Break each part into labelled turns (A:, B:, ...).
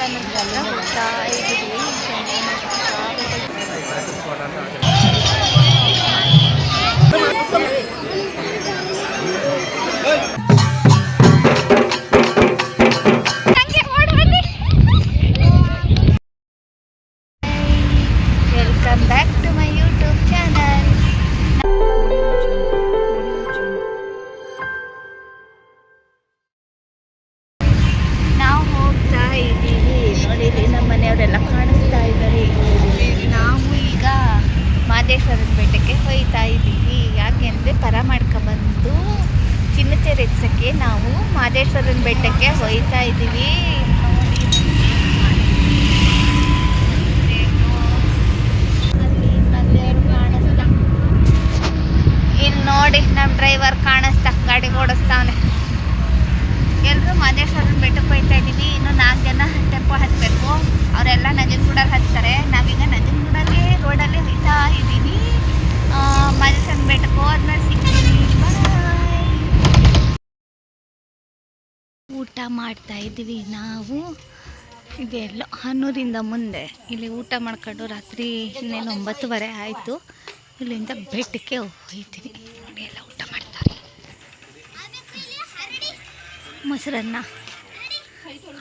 A: ದೇವಸ್ಥಾನದ ಹತ್ರ ಹೋಗ್ತಾ ಇದ್ದೀವಿ. Welcome back to my YouTube channel. ನಾವು ಹೋಗ್ತಾ ಇದ್ದೀವಿ. ನೋಡಿ, ನಮ್ಮ ಮನೆಯವರೆಲ್ಲ ಕಾಣಿಸ್ತಾ ಇದ್ದಾರೆ. ನಾವು ಈಗ ಮಾದೇಶ್ವರನ ಬೆಟ್ಟಕ್ಕೆ ಹೋಗ್ತಾ ಇದ್ದೀವಿ. ಯಾಕೆಂದರೆ ಪರ ಮಾಡ್ಕೊಬಂದು ಚಿನ್ನಚೇರು ಎತ್ಸಕ್ಕೆ ನಾವು ಮಾದೇಶ್ವರನ ಬೆಟ್ಟಕ್ಕೆ ಹೋಗ್ತಾ ಇದ್ದೀವಿ. ಇಲ್ಲಿ ನೋಡಿ, ನಮ್ಮ ಡ್ರೈವರ್ ಕಾಣಿಸ್ತಾ ಗಾಡಿ ಓಡಿಸ್ತಾವನೆ. ಎಲ್ಲರೂ ಮಾದೇಶ್ವರನ ಬೆಟ್ಟಕ್ಕೆ ಹೋಗ್ತಾ ಇದ್ದೀವಿ. ಇನ್ನು 4 ಜನ ಟೆಂಪೋ ಹತ್ತಬೇಕು. ಅವರೆಲ್ಲ ನಂಜನಗೂಡಲ್ಲಿ ಹತ್ತಾರೆ. ನಾವೀಗ ನಂಜನಗೂಡಲ್ಲಿ ರೋಡಲ್ಲಿ ಹೋಗ್ತಾ ಇದ್ದೀವಿ. ಮಾದೇಶ್ವರನ ಬೆಟ್ಟಕ್ಕೆ ಹೋದ್ಮೇಲೆ ಸಿಗ್ತೀನಿ. ಬಾಯ್. ಊಟ ಮಾಡ್ತಾ ಇದ್ದೀವಿ ನಾವು. ಇದೆಲ್ಲ ಹನ್ನೂರಿಂದ ಮುಂದೆ ಇಲ್ಲಿ ಊಟ ಮಾಡ್ಕೊಂಡು ರಾತ್ರಿ ಇನ್ನೇನು 9:30 ಆಯಿತು. ಇಲ್ಲಿಂದ ಬೆಟ್ಟಕ್ಕೆ ಹೋಗ್ತೀವಿ. ನೋಡಿ, ಎಲ್ಲ ಊಟ ಮಾಡ್ತಾರೆ. ಮೊಸರನ್ನ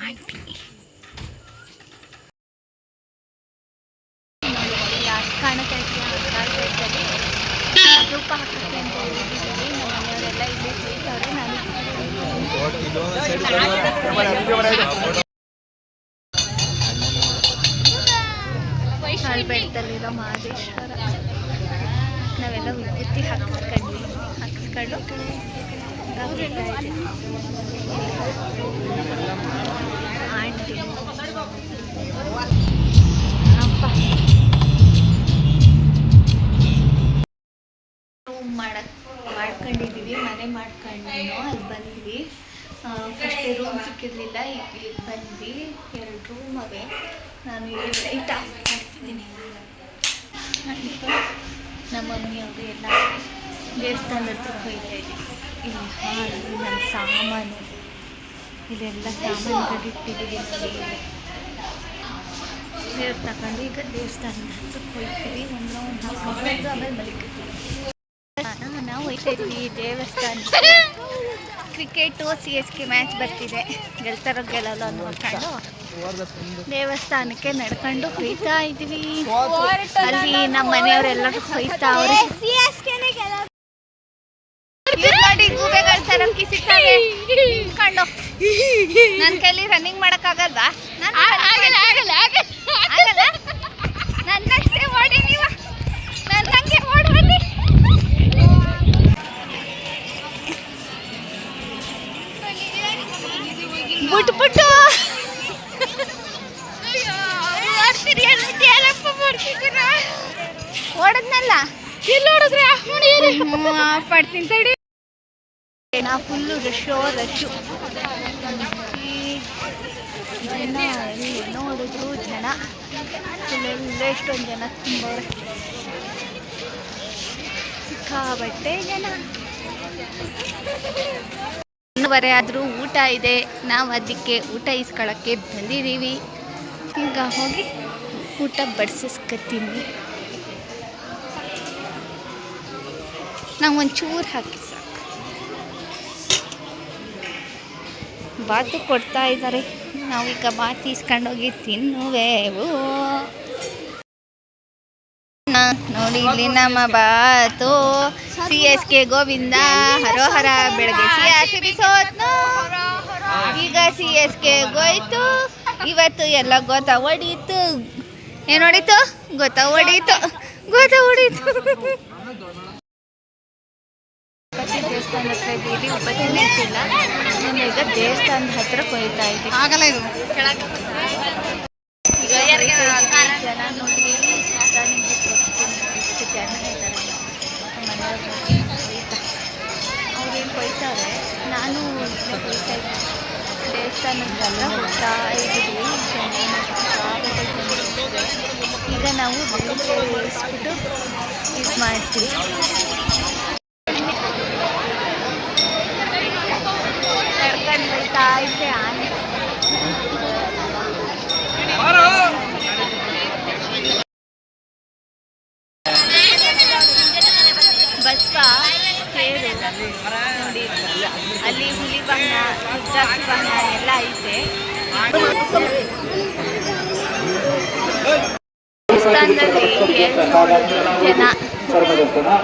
A: ಆಂಟಿ ಕಾಣ್ತಾ ಇದ್ದೀವಿ. ಧೂಪ ಹಾಕೋಕ್ಕೆ ಅಂತ ಹೇಳಿದ್ದೀವಿ. ನಮ್ಮ ಮನೆಯವರೆಲ್ಲ ಇಲ್ಲಿ ಕುಳಿತವ್ರೆ. ನಾನು ಬೆಟ್ಟದಲ್ಲಿರೋ ಮಹದೇಶ್ವರ ನಾವೆಲ್ಲ ವಿಭೂತಿ ಹಾಕಿಸ್ಕೊಂಡು ಆಂಟಿ ಅಪ್ಪ ರೂಮ್ ಮಾಡ್ಕೊಂಡಿದ್ದೀವಿ. ಮನೆ ಮಾಡ್ಕೊಂಡು ಅಲ್ಲಿ ಬಂದ್ವಿ. ಫಸ್ಟೇ ರೂಮ್ ಸಿಕ್ಕಿರಲಿಲ್ಲ. ಇಲ್ಲಿಗೆ ಬಂದ್ವಿ. 2 ರೂಮ್ ಅವೆ. ನಾನು ಇಲ್ಲಿ ಲೈಟ್ ಆಫ್ ಮಾಡ್ತಿದ್ದೀನಿ. ನಮ್ಮ ಮಮ್ಮಿಯವರು ಎಲ್ಲ ದೇವಸ್ಥಾನದ ಹತ್ರ ಹೋಗ್ತಾ ಇದ್ದೀವಿ. ಇಲ್ಲಿ ಹಾಲು, ನನ್ನ ಸಾಮಾನು, ಇದೆಲ್ಲ ಸಾಮಾನುಗಳಿಟ್ಟಿದ್ದೀವಿ. ದೇವ್ರು ತಗೊಂಡು ಈಗ ದೇವಸ್ಥಾನದ ಹತ್ರಕ್ಕೆ ಹೋಗ್ತೀವಿ. ಒಂದು ರೌಂಡ್ ಹಾಕೊಂಡು ಆಮೇಲೆ ಮಲಿಕತ್ತೀವಿ. ನಾವು ಹೋಗ್ತಾ ಇದ್ದೀವಿ ದೇವಸ್ಥಾನಕ್ಕೆ. ಕ್ರಿಕೆಟು CSK ಮ್ಯಾಚ್ ಬರ್ತಿದೆ. ಗೆಲ್ತಾರೋ ಗೆಲ್ಲಲ್ಲ ನೋಡ್ಕೊಂಡು ದೇವಸ್ಥಾನಕ್ಕೆ ನಡ್ಕೊಂಡು ಹೋಗ್ತಾ ಇದ್ದೀವಿ. ಅಲ್ಲಿ ನಮ್ಮ ಮನೆಯವರೆಲ್ಲರೂ ಹೋಗ್ತಾವ್ರೆ. ನೋಡಿ, ಗೂಬೆಗಳ ತರ ಕಿಸಿತಾರೆ ನಿಂತ್ಕೊಂಡು. ನನ್ನ ಕೈಲಿ ರನ್ನಿಂಗ್ ಮಾಡೋಕ್ಕಾಗಲ್ವಾ? ಆಗಲ್ಲ. ನನ್ನಷ್ಟೇ ಓಡಿ ನೀವು. ನನ್ನಂಗೆ ಓಡಿ ಬನ್ನಿ. ಬಿಟ್ಬಿಟ್ಟು ಓಡದ್ನಲ್ಲ ಇಲ್ಲಿ ಓಡಿದ್ರೆ ಪಡ್ತೀನಿ ತಡಿ. ನಾ ಫುಲ್ಲು ರಶ್ಶು. ಜನ ಎಲ್ಲಿ ನೋಡಿದ್ರು ಜನ ಇಲ್ಲೆಲ್ಲ ಎಷ್ಟೊಂದು ಜನ ತುಂಬವ್ರೆ. ಸಿಕ್ಕಾಬಟ್ಟೆ ಜನ. 1:30 ಆದರೂ ಊಟ ಇದೆ. ನಾವು ಅದಕ್ಕೆ ಊಟ ಇಸ್ಕೊಳ್ಳೋಕ್ಕೆ ಬಂದಿದ್ದೀವಿ. ಈಗ ಹೋಗಿ ಊಟ ಬಡಿಸ್ಕೊತೀನಿ. ನಾವು ಒಂಚೂರು ಹಾಕಿ ಸಾಕು. ಬಾತು ಕೊಡ್ತಾ ಇದ್ದಾರೆ. ನಾವೀಗ ಬಾತು ಇಸ್ಕೊಂಡೋಗಿ ತಿನ್ನುವೆವು. ನೋಡಿ, ಇಲ್ಲಿ ನಮ್ಮ ಬಾತು. CSK ಗೋವಿಂದ ಹರೋಹರ. ಬೆಳಗ್ಗೆ CSK ಸೋತ್ನು. ಈಗ CSK ಗೋಯ್ತು. ಇವತ್ತು ಎಲ್ಲ ಗೊತ್ತ ಹೊಡೀತು. ಏನು ಹೊಡೀತು? ಗೊತ್ತ ಹೊಡೀತು. ದೇವಸ್ಥಾನದ ಹತ್ರ ಇದ್ದೀವಿ. ಉಪತಿ ನಿಂತಿಲ್ಲ. ಈಗ ದೇವಸ್ಥಾನದ ಹತ್ರ ಕೊಯ್ತಾ ಇದ್ದೀವಿ. ಆಗಲ್ಲ ಇದು ಈಗ ಜನ ನೋಡಿ. ಎಷ್ಟು ಜನ ಇದ್ದಾರೆ. ಮನೆಯವ್ರು ಅವ್ರೇನು ಕೊಯ್ತಾರೆ. ನಾನು ಕೊಯ್ತಾ ಇದ್ದೀನಿ. ದೇವಸ್ಥಾನದ ಹತ್ರ ಹೋಗ್ತಾ ಇದ್ದೀವಿ. ಈಗ ನಾವು ಇಳಿಸ್ಬಿಟ್ಟು ಇದು ಮಾಡ್ತೀವಿ. ನಡ್ಕೊಂಡು ಹೋಗ್ತಾ ಇದ್ದೆ. ಆನೆ ದೇವಸ್ಥಾನದಲ್ಲಿ ಎಲ್ಲಿ ನೋಡಿದ್ರು ಜನ,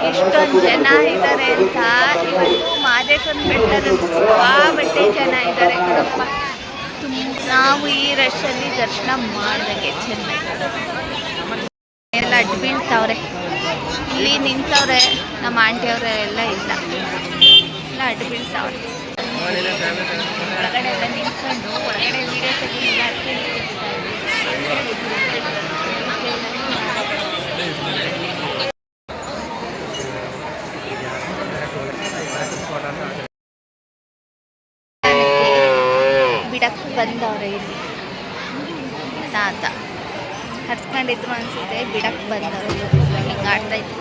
A: ಎಷ್ಟೊಂದು ಜನ ಇದ್ದಾರೆ ಅಂತ. ಇವತ್ತು ಮಹದೇಶ್ವರನ ಬೆಟ್ಟದಲ್ಲಿ ಸಿಕ್ಕಾಪಟ್ಟೆ ಜನ ಇದ್ದಾರೆ ಕಣಪ್ಪ. ನಾವು ಈ ರಶಲ್ಲಿ ದರ್ಶನ ಮಾಡಿದಂಗೆ ಚೆನ್ನಾಗಿ ಎಲ್ಲ ಅಡ್ಡು ಬೀಳ್ತಾವ್ರೆ. ಇಲ್ಲಿ ನಿಂತವ್ರೆ ನಮ್ಮ ಆಂಟಿಯವ್ರೆ ಎಲ್ಲ ಇಲ್ಲ, ಎಲ್ಲ ಅಡ್ಡು ಬೀಳ್ತಾವ್ರೆ. ಒಳಗಡೆ ಎಲ್ಲ ನಿಂತ್ಕೊಂಡು ಒಳಗಡೆ ವೀಡಿಯೋ ತೆಗಿಲಿಲ್ಲ, ಅದಕ್ಕೆ ಬಿಡಕ್ಕೆ ಬಂದವ್ರೆ ಇಲ್ಲಿ ತಾತ ಹರ್ಸ್ಕೊಂಡಿದ್ರು ಅನ್ಸುತ್ತೆ. ಬಿಡಕ್ಕೆ ಬಂದವ್ರೆ ಹಿಂಗೆ ಆಡ್ತಾ ಇದ್ರು.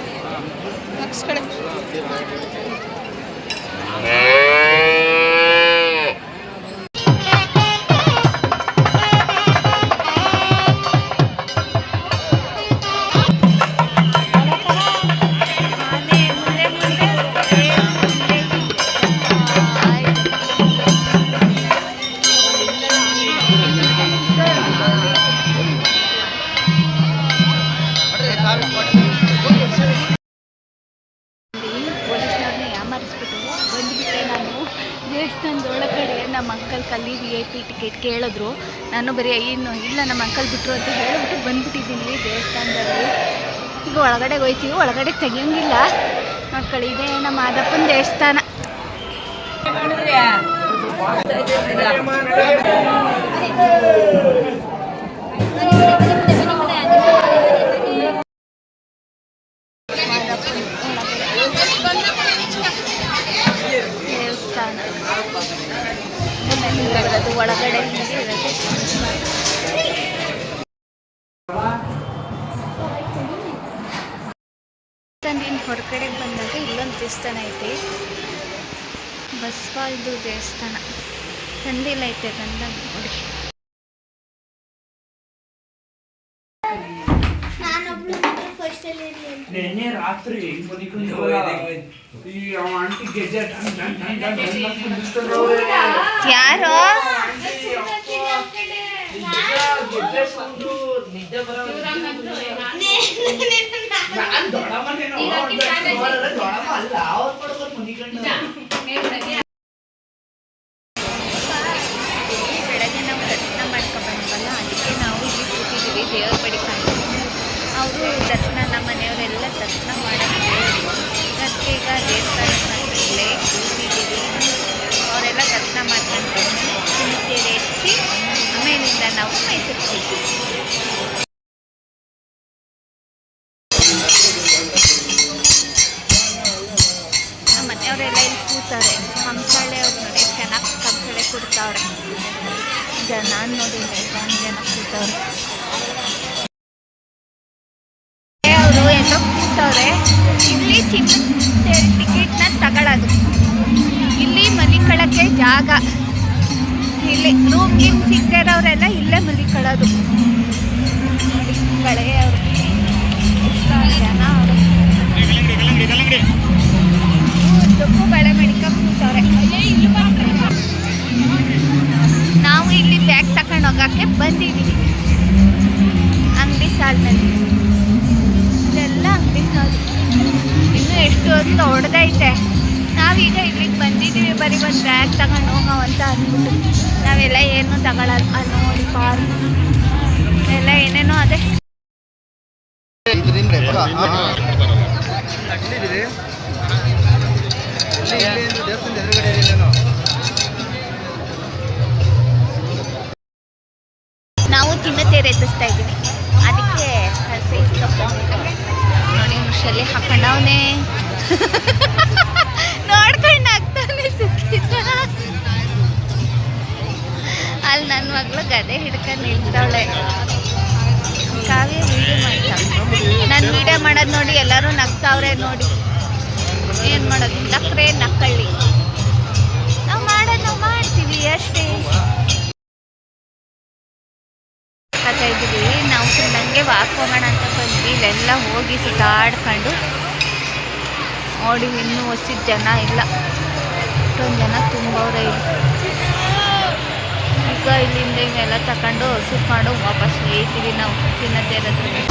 A: ಪೊಲೀಸ್ನವ್ರನ್ನ ಯಾಮಾರಿಸ್ಬಿಟ್ಟು ಬಂದುಬಿಟ್ಟೆ ನಾನು ದೇವಸ್ಥಾನದ ಒಳಗಡೆ. ನಮ್ಮ ಅಂಕಲ್ ಕಲ್ಲಿ VIP ಟಿಕೆಟ್ ಕೇಳಿದ್ರು. ನಾನು ಬರೀ ಇಲ್ಲ ನಮ್ಮ ಅಂಕಲ್ ಬಿಟ್ಟರು ಅಂತ ಹೇಳಿಬಿಟ್ಟು ಬಂದುಬಿಟ್ಟಿದ್ದೀನಿ ದೇವಸ್ಥಾನದಲ್ಲಿ. ಈಗ ಒಳಗಡೆ ಹೋಯ್ತೀವಿ, ಒಳಗಡೆ ತೆಗಿಯೋಂಗಿಲ್ಲ ಮಕ್ಕಳು. ಇದೇ ನಮ್ಮ ಮಾದಪ್ಪನ ದೇವಸ್ಥಾನ. ದೇವಸ್ಥಾನ ಬರೋದು ಒಳಗಡೆ ಹೊರಗಡೆ ಬಂದಾಗ ಇಲ್ಲೊಂದು ದೇವಸ್ಥಾನ ಐತಿ, ಬಸವಾಳ್ದು ದೇವಸ್ಥಾನ. ಸಂದಿಲ್ಲ ಐತೆ ಬಂದಾಗ ನೋಡಿ.
B: ನೆನ್ನೆ ರಾತ್ರಿ
A: ಯಾರೋ ಬೆಳಗ್ಗೆ ನಾವು ದರ್ಶನ ಮಾಡ್ಕೊಂಡ್ಬಂದ್ವಲ್ಲ, ಅದಕ್ಕೆ ನಾವು ಇಲ್ಲಿ ಕೂತಿದ್ದೀವಿ ದೇವ್ರ ಬಳಿ ಕಂಡು. ಅವರು ದರ್ಶನ ನಮ್ಮ ಮನೆಯವರೆಲ್ಲ ದರ್ಶನ ಮಾಡೋಕ್ಕೆ ಅದಕ್ಕೆ ಈಗ ದೇವಸ್ಥಾನಕ್ಕೆ ಇಲ್ಲೇ ಕೂತಿದ್ದೀವಿ. ಅವರೆಲ್ಲ ದರ್ಶನ ಮಾಡ್ಕೊಂಡು ತಿಂತೇರಿ ಹೆಚ್ಚಿ ಆಮೇಲಿಂದ ನಾವು ಮೈಸೂರಿಗೆ ಹೋಗ್ತೀವಿ. ನಮ್ಮ ಮನೆಯವರೆಲ್ಲ ಇಲ್ಲಿ ಕೂತಾರೆ. ಕಂಸಾಳೆ ಅವ್ರು ನೋಡಿ ಚೆನ್ನಾಗಿ ಕಂಸಾಳೆ ಕೊಡ್ತಾವ್ರೆ. ಜನ ನೋಡಿ ಎಷ್ಟೊಂದು ಜನ ಕೂತವ್ರೆ. ಅವರು ಎಲ್ಲೋ ಕೂತವ್ರೆ. ಇಲ್ಲಿ ಚಿನ್ನದ ಟಿಕೆಟ್ನ ತಗೊಳ್ಳೋದು. ಇಲ್ಲಿ ಮಲಿಕೊಳ್ಳೋಕ್ಕೆ ಜಾಗ, ಇಲ್ಲಿ ರೂಮ್ ಗೀಮ್ ಸಿಗ್ತಿರೋರೆಲ್ಲ ಇಲ್ಲೇ ಮಲಿಕೊಳ್ಳೋದು. ಬಳೆಯವರು ಜನ ಅವರು ಉದ್ದಕ್ಕೂ ಬಳೆ ಮಡಿಕೊಂಡು ಕೂತವ್ರೆ. ನಾವು ಇಲ್ಲಿ ಬ್ಯಾಗ್ ತಗೊಂಡು ಹೋಗೋಕ್ಕೆ ಬಂದಿದ್ದೀವಿ. ಅಂಗಡಿ ಸಾಲಿನಲ್ಲಿ ಇದೆಲ್ಲ ಅಂಗಡಿ ಸಾಲು. ಇನ್ನೂ ಎಷ್ಟು ಹೊತ್ತು ಹೊಡೆದೈತೆ. ನಾವೀಗ ಇಲ್ಲಿಗೆ ಬಂದಿದ್ದೀವಿ ಬರೀ ಒಂದು ಬ್ಯಾಗ್ ತಗೊಂಡು ಹೋಗೋ ಅಂತ ಅಂದ್ಬಿಟ್ಟು. ನಾವೆಲ್ಲ ಏನು ತಗೊಳ್ಳಲ್ಲ. ಅಲ್ಲಿ ನೋಡಿ ಪಾರ್ಕ್ ಎಲ್ಲ ಏನೇನೋ ಅದೇ. ನಾವು ತಿನ್ನತೇರೆ ಎತ್ತಿಸ್ತಾ ಇದ್ದೀವಿ, ಅದಕ್ಕೆ ಹಸಿ ನೋಡಿ ಮುಷಲ್ಲಿ ಹಾಕೊಂಡವನೇ ನೋಡ್ಕೊಂಡು ಆಗ್ತಾನೆ ಸಿಕ್ಕಿದ. ಅಲ್ಲಿ ನನ್ನ ಮಗಳು ಗದೆ ಹಿಡ್ಕೊಂಡು ನಿಲ್ತಾವಳೆ. ಕಾವ್ಯ ವೀಡಿಯೋ ಮಾಡ್ತಾಳೆ. ನಾನು ವೀಡಿಯೋ ಮಾಡೋದು ನೋಡಿ ಎಲ್ಲರೂ ನಗ್ತಾವ್ರೆ ನೋಡಿ. ಏನು ಮಾಡೋದು, ನಕ್ರೆ ನಕ್ಕಳ್ಳಿ. ನಾವು ಮಾಡೋದು ನಾವು ಮಾಡ್ತೀವಿ ಅಷ್ಟೇ. ಕಥೆ ಇದ್ದೀವಿ ನಾವು ನನಗೆ ವಾಕ್ ಹೋಗೋಣ ಅಂತ ಬಂದ್ವಿ. ಇಲ್ಲೆಲ್ಲ ಹೋಗಿ ಸುತ್ತಾಡ್ಕೊಂಡು ನೋಡಿ. ಇನ್ನೂ ಹೊಸಿದ ಜನ ಇಲ್ಲ, ಇಷ್ಟೊಂದು ಜನ ತುಂಬವ್ರೆ ಇಲ್ಲಿ. ಈಗ ಇಲ್ಲಿಂದ ಇವನ್ನೆಲ್ಲ ತಗೊಂಡು ಸುಟ್ಕೊಂಡು ವಾಪಸ್ ಏಯ್ತೀವಿ ನಾವು ತಿನ್ನದೇ ಇರೋದ್ರಲ್ಲಿ.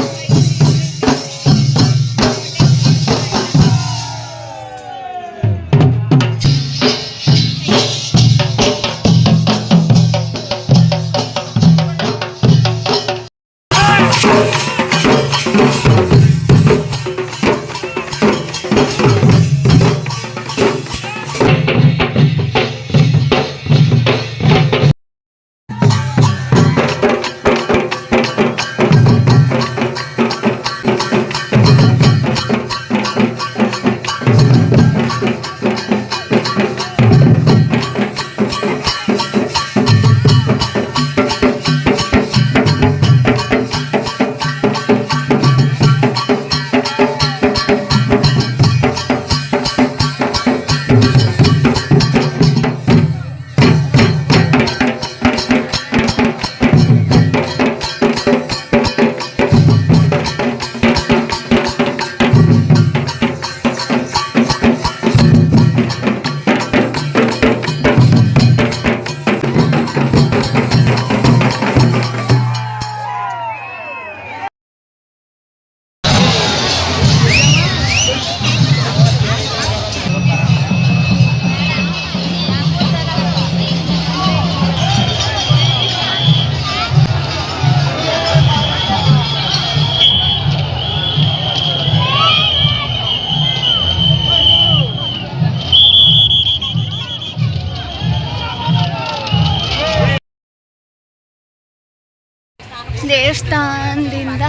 A: ದೇವಸ್ಥಾನದಿಂದ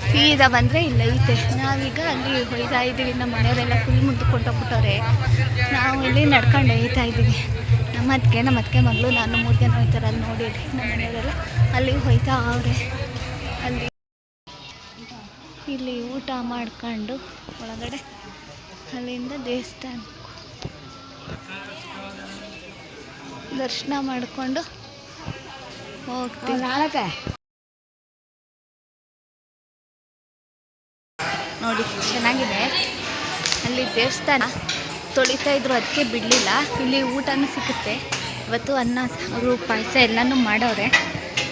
A: ಸೀದಾ ಬಂದರೆ ಇಲ್ಲ ಐತೆ. ನಾವೀಗ ಅಲ್ಲಿ ಹೋಯ್ತಾ ಇದ್ದೀವಿ. ನಮ್ಮ ಮನೆಯವರೆಲ್ಲ ಫುಲ್ ಮುದ್ದುಕೊಂಡೋಗ್ಬಿಟ್ಟವ್ರೆ. ನಾವು ಇಲ್ಲಿ ನಡ್ಕೊಂಡು ಹೋಯ್ತಾ ಇದ್ದೀವಿ. ನಮ್ಮ ಅತ್ತಿಗೆ ಮಗಳು ನಾನು 3 ಜನ ಹೋಯ್ತಾರೆ. ಅಲ್ಲಿ ನೋಡಿರಿ ನಮ್ಮ ಮನೆಯವರೆಲ್ಲ ಅಲ್ಲಿಗೆ ಹೋಯ್ತಾ ಅವ್ರೆ. ಅಲ್ಲಿ ಇಲ್ಲಿ ಊಟ ಮಾಡ್ಕೊಂಡು ಒಳಗಡೆ ಅಲ್ಲಿಂದ ದೇವಸ್ಥಾನ ದರ್ಶನ ಮಾಡಿಕೊಂಡು ಹೋಗ್ತೀವಿ. ನೋಡಿ ಚೆನ್ನಾಗಿದೆ. ಅಲ್ಲಿ ದೇವಸ್ಥಾನ ತೊಳಿತಾ ಇದ್ರು, ಅದಕ್ಕೆ ಬಿಡಲಿಲ್ಲ. ಇಲ್ಲಿ ಊಟನೂ ಸಿಗುತ್ತೆ. ಇವತ್ತು ಅನ್ನ ಸಾರು ಪಾಯಸ ಎಲ್ಲನೂ ಮಾಡವ್ರೆ.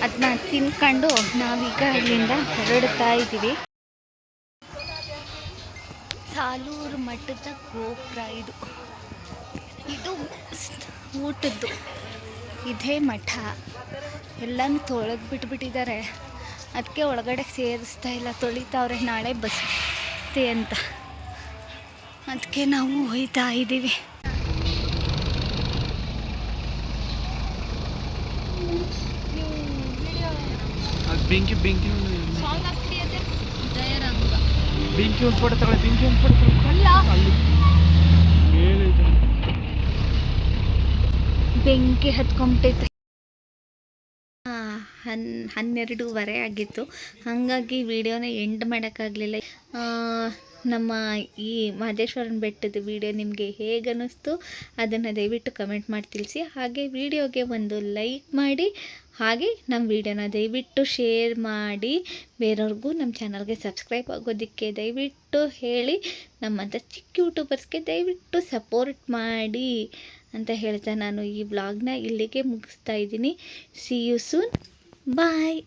A: ಅದನ್ನ ತಿನ್ಕೊಂಡು ನಾವೀಗ ಇಲ್ಲಿಂದ ಹೊರಡ್ತಾ ಇದ್ದೀವಿ. ಸಾಲೂರು ಮಠದ ಗೋಪುರ ಇದು ಊಟದ್ದು ಇದೇ ಮಠ. ಎಲ್ಲನೂ ತೊಳೆದು ಬಿಟ್ಬಿಟ್ಟಿದ್ದಾರೆ. ಅದಕ್ಕೆ ಒಳಗಡೆ ಸೇರಿಸ್ತಾ ಇಲ್ಲ, ತೊಳಿತಾವ್ರೆ. ನಾಳೆ ಬಸ್ ಅಂತ ಅದಕ್ಕೆ ನಾವು ಹೋಯ್ತಾ ಇದ್ದೀವಿ.
B: ಬೆಂಕಿ ಬೆಂಕಿ ಒಂದು ಫೋಟೋ ತಗೊಳ್ಳಿ. ಬೆಂಕಿ ಒಂದು ಫೋಟೋ
A: ಬೆಂಕಿ ಹತ್ಕೊಂಬಿಟ್ಟೈತೆ. 12:30 ಆಗಿತ್ತು. ಹಾಗಾಗಿ ವಿಡಿಯೋನ ಎಂಡ್ ಮಾಡೋಕ್ಕಾಗಲಿಲ್ಲ. ನಮ್ಮ ಈ ಮಹದೇಶ್ವರನ ಬೆಟ್ಟದ ವಿಡಿಯೋ ನಿಮಗೆ ಹೇಗೆ ಅನ್ನಿಸ್ತು ಅದನ್ನು ದಯವಿಟ್ಟು ಕಮೆಂಟ್ ಮಾಡಿ ತಿಳಿಸಿ. ಹಾಗೆ ವಿಡಿಯೋಗೆ ಒಂದು ಲೈಕ್ ಮಾಡಿ. ಹಾಗೆ ನಮ್ಮ ವಿಡಿಯೋನ ದಯವಿಟ್ಟು ಶೇರ್ ಮಾಡಿ. ಬೇರೆಯವ್ರಿಗೂ ನಮ್ಮ ಚಾನಲ್ಗೆ ಸಬ್ಸ್ಕ್ರೈಬ್ ಆಗೋದಕ್ಕೆ ದಯವಿಟ್ಟು ಹೇಳಿ. ನಮ್ಮಂಥ ಚಿಕ್ಕ ಯೂಟ್ಯೂಬರ್ಸ್ಗೆ ದಯವಿಟ್ಟು ಸಪೋರ್ಟ್ ಮಾಡಿ ಅಂತ ಹೇಳ್ತಾ ನಾನು ಈ ವ್ಲಾಗ್ನ ಇಲ್ಲಿಗೆ ಮುಗಿಸ್ತಾ ಇದ್ದೀನಿ. See you soon. ಬಾಯ್.